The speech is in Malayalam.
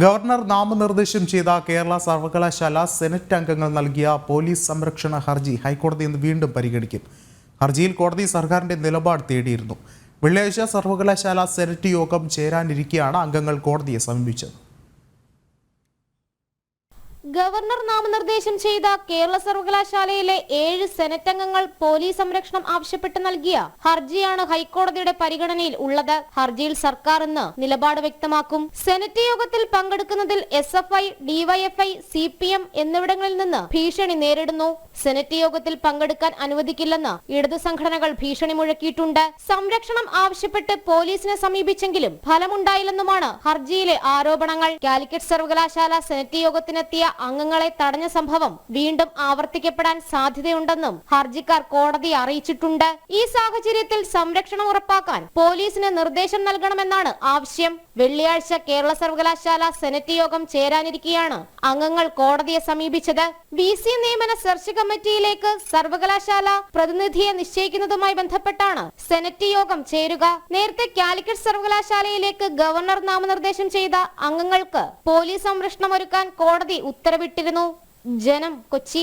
ഗവർണർ നാമനിർദ്ദേശം ചെയ്ത കേരള സർവകലാശാല സെനറ്റ് അംഗങ്ങൾ നൽകിയ പോലീസ് സംരക്ഷണ ഹർജി ഹൈക്കോടതി ഇന്ന് വീണ്ടും പരിഗണിക്കും. ഹർജിയിൽ കോടതി സർക്കാരിന്റെ നിലപാട് തേടിയിരുന്നു. വെള്ളിയാഴ്ച സർവകലാശാല സെനറ്റ് യോഗം ചേരാനിരിക്കെയാണ് അംഗങ്ങൾ കോടതിയെ സമീപിച്ചത്. ഗവർണർ നാമനിർദ്ദേശം ചെയ്ത കേരള സർവകലാശാലയിലെ 7 സെനറ്റ് അംഗങ്ങൾ പോലീസ് സംരക്ഷണം ആവശ്യപ്പെട്ട് നൽകിയ ഹർജിയാണ് ഹൈക്കോടതിയുടെ പരിഗണനയിൽ ഉള്ളത്. ഹർജിയിൽ സർക്കാർ ഇന്ന് നിലപാട് വ്യക്തമാക്കും. സെനറ്റ് യോഗത്തിൽ പങ്കെടുക്കുന്നതിൽ SFI, DYFI, CPM എന്നിവിടങ്ങളിൽ നിന്ന് ഭീഷണി നേരിടുന്നു. സെനറ്റ് യോഗത്തിൽ പങ്കെടുക്കാൻ അനുവദിക്കില്ലെന്ന് ഇടതു സംഘടനകൾ ഭീഷണി മുഴക്കിയിട്ടുണ്ട്. സംരക്ഷണം ആവശ്യപ്പെട്ട് പോലീസിനെ സമീപിച്ചെങ്കിലും ഫലമുണ്ടായില്ലെന്നുമാണ് ഹർജിയിലെ ആരോപണങ്ങൾ. കാലിക്കറ്റ് സർവകലാശാല സെനറ്റ് യോഗത്തിനെത്തിയ അംഗങ്ങളെ തടഞ്ഞ സംഭവം വീണ്ടും ആവർത്തിക്കപ്പെടാൻ സാധ്യതയുണ്ടെന്നും ഹർജിക്കാർ കോടതിയെ അറിയിച്ചിട്ടുണ്ട്. ഈ സാഹചര്യത്തിൽ സംരക്ഷണം ഉറപ്പാക്കാൻ പോലീസിന് നിർദ്ദേശം നൽകണമെന്നാണ് ആവശ്യം. വെള്ളിയാഴ്ച കേരള സർവകലാശാല സെനറ്റ് യോഗം ചേരാനിരിക്കെയാണ് അംഗങ്ങൾ കോടതിയെ സമീപിച്ചത്. VC നിയമന സെർച്ച് കമ്മിറ്റിയിലേക്ക് സർവകലാശാല പ്രതിനിധിയെ നിശ്ചയിക്കുന്നതുമായി ബന്ധപ്പെട്ടാണ് സെനറ്റ് യോഗം ചേരുക. നേരത്തെ കാലിക്കറ്റ് സർവകലാശാലയിലേക്ക് ഗവർണർ നാമനിർദ്ദേശം ചെയ്ത അംഗങ്ങൾക്ക് പോലീസ് സംരക്ഷണം ഒരുക്കാൻ കോടതി ഉത്തരവിട്ടിരുന്നു. ജനം, കൊച്ചി.